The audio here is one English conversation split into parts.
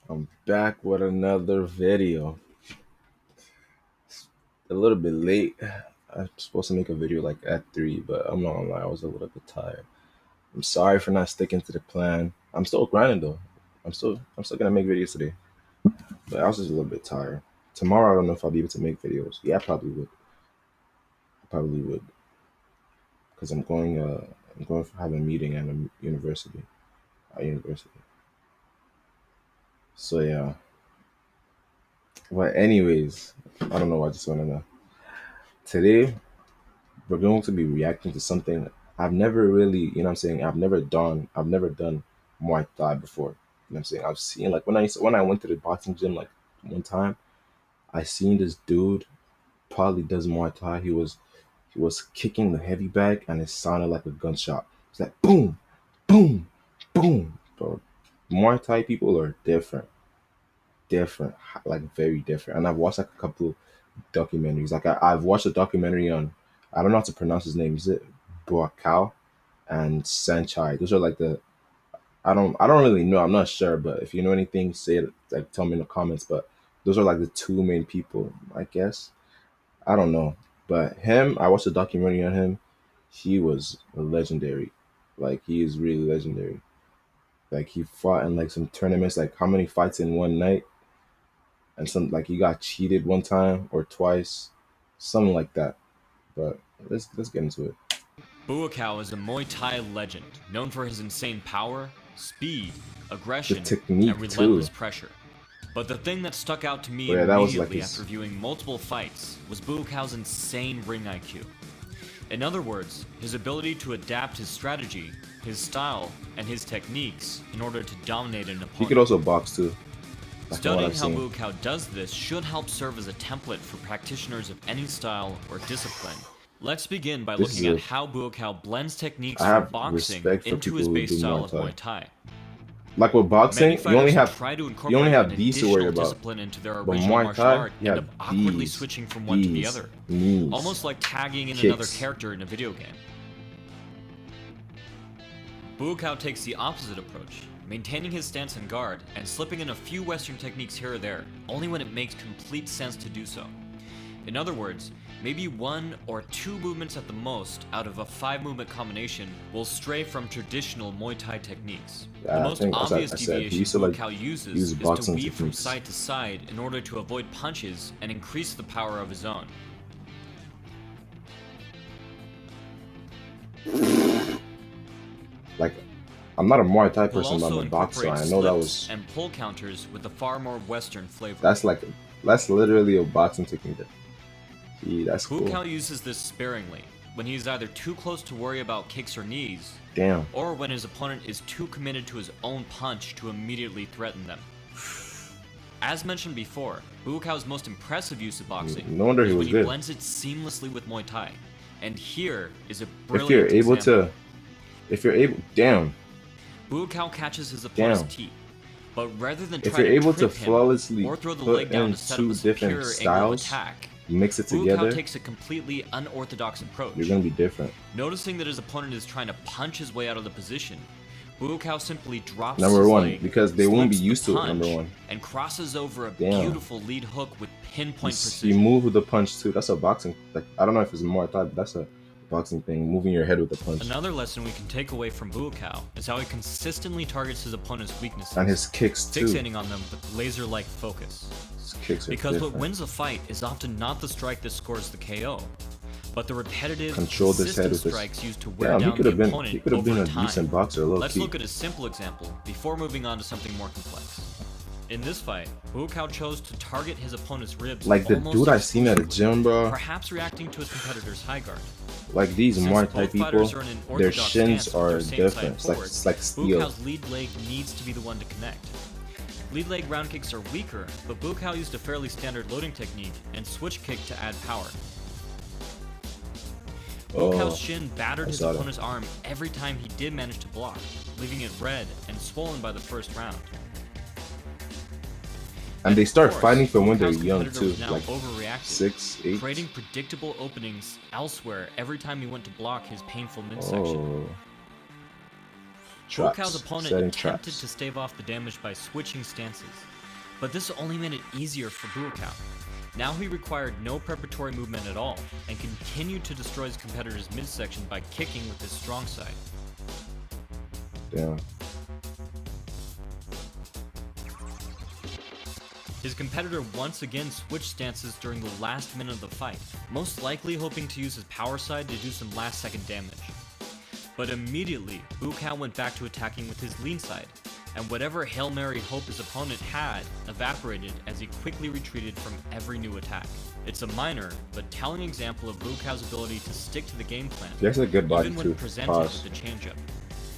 I'm back with another video. A little bit late. I'm supposed to make a video like at 3, but I'm not gonna lie, I was a little bit tired. I'm sorry for not sticking to the plan. I'm still grinding though. I'm still gonna make videos today. But I was just a little bit tired. Tomorrow I don't know if I'll be able to make videos. Yeah, I probably would. I probably would. Because I'm going to have a meeting at a university. At university. So yeah. But anyways, I don't know what I just wanna know. Today we're going to be reacting to something I've never really, what I'm saying, I've never done Muay Thai before. What I'm saying, I've seen like when I went to the boxing gym like one time, I seen this dude probably does Muay Thai. He was kicking the heavy bag and it sounded like a gunshot. It's like boom, boom, boom. Bro, Muay Thai people are different, like very different. And I've watched like a couple documentaries. Like I've watched a documentary on, I don't know how to pronounce his name. Is it Buakaw and Sanchai? Those are like the, I don't really know. I'm not sure, but if you know anything, say it. Like tell me in the comments. But those are like the two main people, I guess. I don't know, but him, I watched a documentary on him. He was legendary. Like he is really legendary. Like he fought in like some tournaments. Like how many fights in one night? And some like he got cheated one time or twice, something like that. But let's get into it. Buakaw is a Muay Thai legend, known for his insane power, speed, The aggression, and technique too. relentless pressure. But the thing that stuck out to me But yeah, that was like immediately after his. viewing multiple fights was Buakaw's insane ring IQ. In other words, his ability to adapt his strategy, his style, and his techniques in order to dominate an He could opponent. also box too. Like from what Studying I've how seen. Buakaw does this should help serve as a template for practitioners of any style or discipline. Let's begin by This is looking at a. how Buakaw blends techniques I from have boxing respect for into people his who base do style Muay of Thai. Muay Thai. Like with Many boxing, you only fighters have have tried to you only incorporate an have these to worry additional about. discipline into their But original Muay martial Thai, art you and have end up awkwardly these, switching from one to the these, other, knees, almost like tagging in another kicks. character in a video game. Buakaw takes the opposite approach, maintaining his stance and guard and slipping in a few Western techniques here or there, only when it makes complete sense to do so. In other words, maybe one or two movements at the most out of a 5-movement combination will stray from traditional Muay Thai techniques. The I most think obvious I said he deviation used to like Buakaw uses use is to boxing weave from techniques. side to side in order to avoid punches and increase the power of his own. Like I'm not a Muay Thai He'll person, but I'm also a boxer. incorporate I know that slips was and pull counters with a far more Western flavor. that's literally a boxing technique. That's cool. Buakaw uses this sparingly, when he is either too close to worry about kicks or knees, Damn. or when his opponent is too committed to his own punch to immediately threaten them. As mentioned before, Buakaw's most impressive use of boxing No wonder is he when was he good. blends it seamlessly with Muay Thai. And here is a If you're brilliant able example. to, if you're able, damn, Buakaw catches his opponent's damn. teeth, but rather than If try you're to able to trip him flawlessly or throw the put leg down in to set up two a different secure angle of styles, attack, mix it Buakaw together, takes a completely unorthodox approach. you're gonna be different. Noticing that his opponent is trying to punch his way out of the position, Buakaw simply drops Number his one, leg, because they won't be slips the used to it. punch, Number one, and crosses over a damn. beautiful lead hook with pinpoint You precision. move with the punch too. That's a boxing. Like I don't know if it's Muay Thai, but that's a boxing thing. Moving your head with the punch. Another lesson we can take away from Buakaw is how he consistently targets his opponent's weaknesses, And his kicks too. fixating on them with laser-like focus. His kicks are Because different. what wins a fight is often not the strike that scores the KO, but the repetitive, Control this head consistent with this. strikes used to wear Damn, down the he opponent could have been over a time. decent boxer, low Let's key. look at a simple example before moving on to something more complex. In this fight, Buakaw chose to target his opponent's ribs Like the almost dude I seen at the exclusively, gym, bro. perhaps reacting to his competitor's high guard. Like these Since Muay Thai both people, fighters are in an their orthodox shins stance with are their same different. side It's like steel. Buakaw's lead leg needs to be the one to connect. Lead leg round kicks are weaker, but Buakaw used a fairly standard loading technique and switch kick to add power. Buakaw's shin battered his saw that. opponent's arm every time he did manage to block, leaving it red and swollen by the first round. And they start Of course, fighting from when they're Buakaw's young competitor too, was now like overreacted, 6, 8. creating predictable openings elsewhere every time he went to block his painful midsection. Oh, Buakaw's traps. opponent Setting attempted traps. to stave off the damage by switching stances, But this only made it easier for Buakaw. Now he required no preparatory movement at all, and continued to destroy his competitor's midsection by kicking with his strong side. Damn. His competitor once again switched stances during the last minute of the fight, most likely hoping to use his power side to do some last second damage. But immediately, Buakaw went back to attacking with his lean side, and whatever Hail Mary hope his opponent had evaporated as he quickly retreated from every new attack. It's a minor, but telling example of Buakaw's ability to stick to the game plan, He has a good body even too. when presented Pause. with the changeup.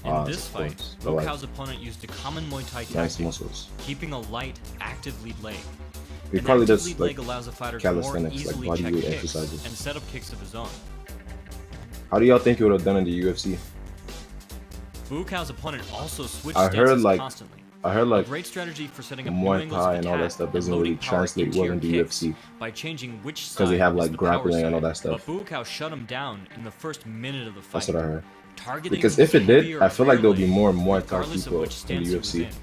Pause, In this of fight, course. But, like, Buakaw's opponent used a common Muay Thai nice tactic, muscles. keeping a light, active lead leg. He An probably active does lead like leg allows a fighter to more calisthenics, like easily check bodyweight kicks exercises. and set up kicks of his own. How do y'all think he would have done in the UFC? Buakaw's opponent also switched I heard, stances like, constantly. I heard A like great strategy for setting up new Muay angles Thai of and all that attack stuff and doesn't loading really power translate into well your in the kicks UFC by changing which side because they have is like the power grappling and all side. that stuff. But Buakaw shut him down in the first minute of the fight. That's what I heard. Targeting Because his if it did, heavier I feel like rear there'll be leg, more Muay Thai regardless of people which in stance the he was UFC. in.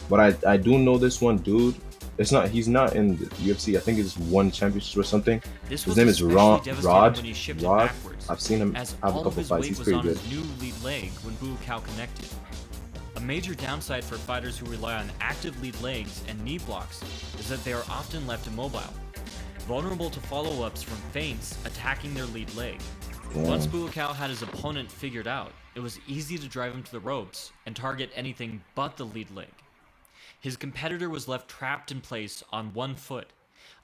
But I do know this one dude. He's not in the UFC. I think he's won championship or something. This His was name is especially Rod. devastating when he shifted backwards, I've seen him as have a all of couple his fights. weight He's was pretty on good. his new lead leg when Buakaw connected. A major downside for fighters who rely on active lead legs and knee blocks is that they are often left immobile, vulnerable to follow-ups from feints attacking their lead leg. Damn. Once Buakaw had his opponent figured out, it was easy to drive him to the ropes and target anything but the lead leg. His competitor was left trapped in place on one foot,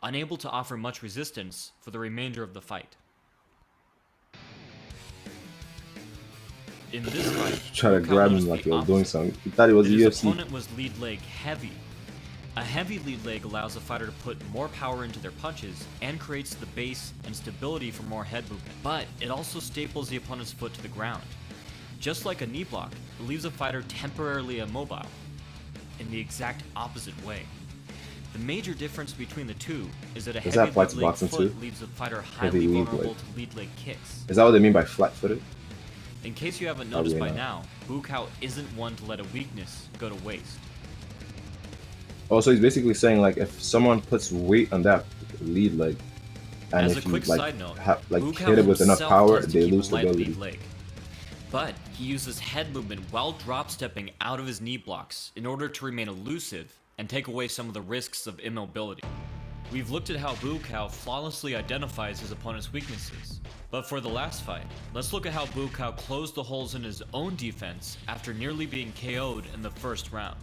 unable to offer much resistance for the remainder of the fight. In this fight, Try to Buakaw grab him noticed like the he was doing opposite, something. He thought he was that a his UFC. opponent was lead leg heavy. A heavy lead leg allows a fighter to put more power into their punches and creates the base and stability for more head movement, but it also staples the opponent's foot to the ground. Just like a knee block, it leaves a fighter temporarily immobile, in the exact opposite way. The major difference between the two is that a Does heavy that apply lead to leg boxing foot too? leaves a fighter Heavy highly lead vulnerable leg. to lead leg kicks. Is that what they mean by flat-footed? In case you haven't noticed Probably by not. now, Buakaw isn't one to let a weakness go to waste. Oh, so he's basically saying like if someone puts weight on that lead leg, and As a if you quick like side note, Buakaw Buakaw hit it with enough himself power, loves to they keep lose a light stability. lead leg. But he uses head movement while drop stepping out of his knee blocks in order to remain elusive and take away some of the risks of immobility. We've looked at how Buakaw flawlessly identifies his opponent's weaknesses. But for the last fight, let's look at how Buakaw closed the holes in his own defense after nearly being KO'd in the first round.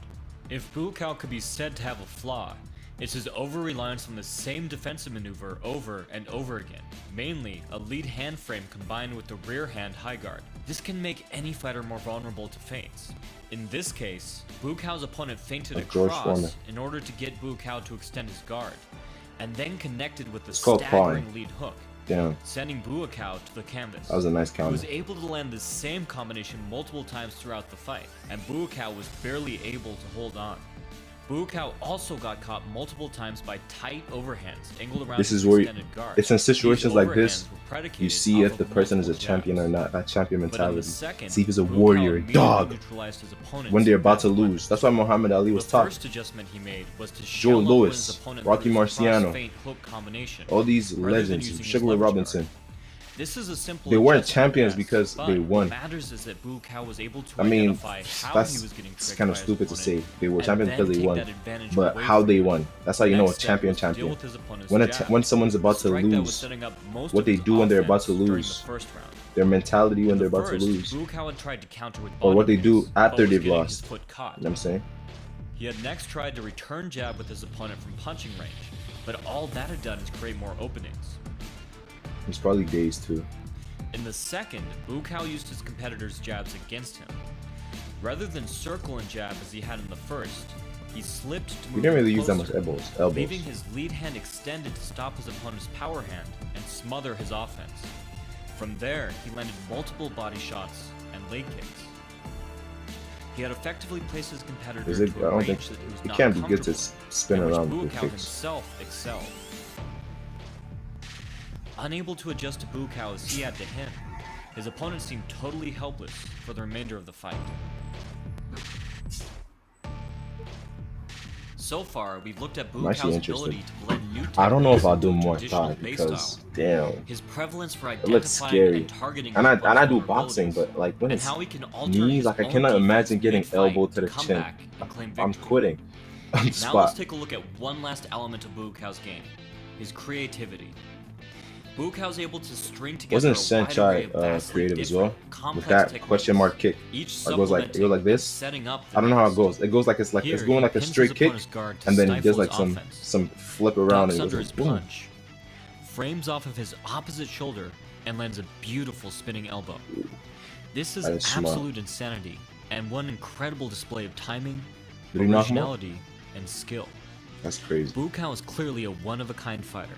If Buakaw could be said to have a flaw, it's his over-reliance on the same defensive maneuver over and over again, mainly a lead hand frame combined with the rear hand high guard. This can make any fighter more vulnerable to feints. In this case, Buakaw's opponent feinted Like George Foreman. across in order to get Buakaw to extend his guard, and then connected with the It's called staggering pawing. lead hook, Damn, sending Buakaw to the canvas. that was a nice He counter. was able to land the same combination multiple times throughout the fight, and Buakaw was barely able to hold on. Buakaw also got caught multiple times by tight overhands angled around This his is where extended guard. it's in situations These like this, overhands were predicated you see off if the of person is a multiple champion or jabs. not. That champion But in the mentality. second, See if he's a Buakaw warrior, immediately dog. neutralized his opponent's When they're about to best lose. punch. That's why Muhammad Ali was The taught. first adjustment he made was to Joe shell open Louis, his opponent Rocky through his Marciano, cross-feint hook combination, All these rather than legends, using his Sugar Ray leverage Robinson. guard. This is a simple They weren't adjustment, champions yes, because but they won. What matters is that Buakaw was able to I mean, identify how that's he was getting tricked kind by of his stupid to say. opponent, They were and champions then because they take won. that advantage But away how from they him. won. That's how The you know a next step champion was to deal champion. with his opponent's When jab, when someone's a about to strike that was lose, setting up most what of they his do when they're about to offense during the lose, first round. their mentality when In they're the about to first, lose, Buakaw had tried to counter with or what body they do kicks, but after was they've getting lost. his foot caught. You know what I'm saying? He had next tried to return jab with his opponent from punching range, but all that had done is create more openings. He's probably dazed too. In the second, Buakaw used his competitor's jabs against him. Rather than circle and jab as he had in the first, he slipped to He move didn't really in use that much closer, elbows. leaving his lead hand extended to stop his opponent's power hand and smother his offense. From there, he landed multiple body shots and leg kicks. He had effectively placed his competitor Is it? to I a don't range think that he was it not can't be good to comfortable spin in, which around with Buakaw kicks. himself excelled. Unable to adjust to Buakaw as he had to him, his opponent seemed totally helpless for the remainder of the fight. So far, we've looked at I'm actually Buakaw's interested. ability to blend new I don't know if techniques I'll into do a Muay traditional Thai base style, because damn, his prevalence for it looks identifying and scary. targeting And his I opponent's do boxing, vulnerabilities, but like when and it's how he can alter knees, his like I own cannot defense imagine getting mid-fight elbow to to the come chin. back and claim I'm victory. quitting on Now let's spot. take a look at one last element of Buakaw's game, his creativity. Buakaw is able to string together Wasn't a wide array of Senchai vastly creative as different, well? With complex that question techniques, mark kick, each it goes supplementing like and this. setting up the I don't know how it next. goes. It goes like it's Here, going he like a pins his straight kick, opponent's guard to and then he does stifle his like offense, some flip around, and ducks he goes under his like boom. punch, frames off of his opposite shoulder, and lands a beautiful spinning elbow. This is That is smart. absolute insanity, and one incredible display of timing, Did he knock him out? originality, and skill. That's crazy. Buakaw is clearly a one-of-a-kind fighter,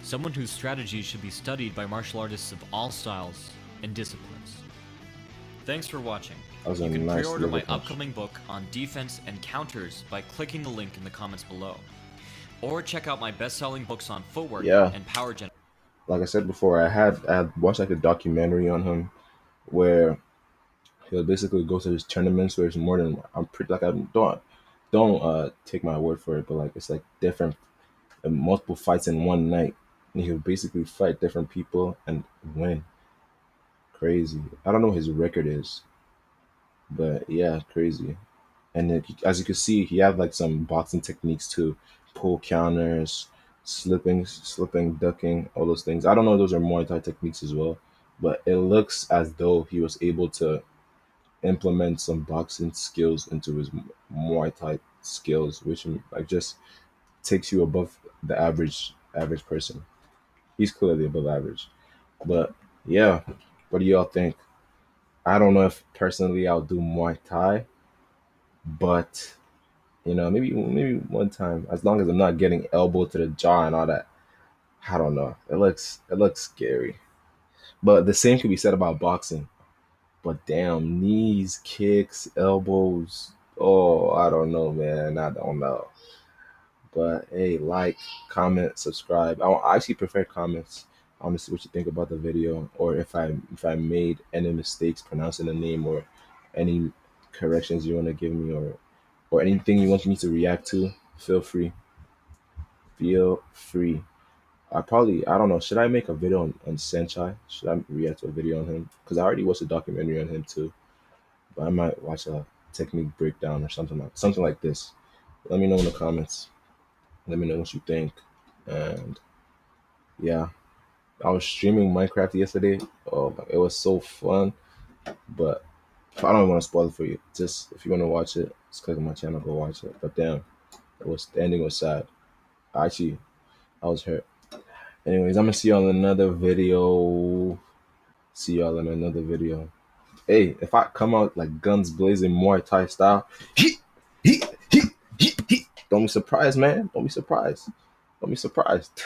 someone whose strategies should be studied by martial artists of all styles and disciplines. Thanks for watching. That was a You can nice pre-order liver my punch. upcoming book on defense and counters by clicking the link in the comments below. Or check out my best-selling books on footwork Yeah, and power gen. like I said before, I had watched like a documentary on him where he'll basically go to his tournaments where it's more than I'm pretty like I don't take my word for it, but like it's like different multiple fights in one night, and he'll basically fight different people and win. Crazy. I don't know what his record is, but yeah, crazy. And then, as you can see, he had like some boxing techniques too, pull counters, slipping, ducking, all those things. I don't know if those are Muay Thai techniques as well, but it looks as though he was able to implement some boxing skills into his Muay Thai skills, which like just takes you above the average person. He's clearly above average. But yeah, what do y'all think? I don't know if personally I'll do Muay Thai, but maybe one time, as long as I'm not getting elbow to the jaw and all that. I don't know. It looks scary. But the same could be said about boxing. But damn, knees, kicks, elbows. Oh, I don't know, man. I don't know. But hey, like, comment, subscribe. I actually prefer comments. I want to see what you think about the video, or if I made any mistakes pronouncing the name, or any corrections you want to give me, or anything you want me to react to. Feel free. Feel free. I don't know. Should I make a video on Senchai? Should I react to a video on him? Because I already watched a documentary on him too. But I might watch a technique breakdown or something like this. Let me know in the comments. Let me know what you think. And yeah, I was streaming Minecraft yesterday. Oh, it was so fun. But I don't want to spoil it for you. Just if you want to watch it, just click on my channel, go watch it. But damn, the ending was sad. Actually, I was hurt. Anyways, I'm gonna see y'all in another video. See y'all in another video. Hey, if I come out like guns blazing Muay Thai style, he, he, he, don't be surprised, man. Don't be surprised. Don't be surprised.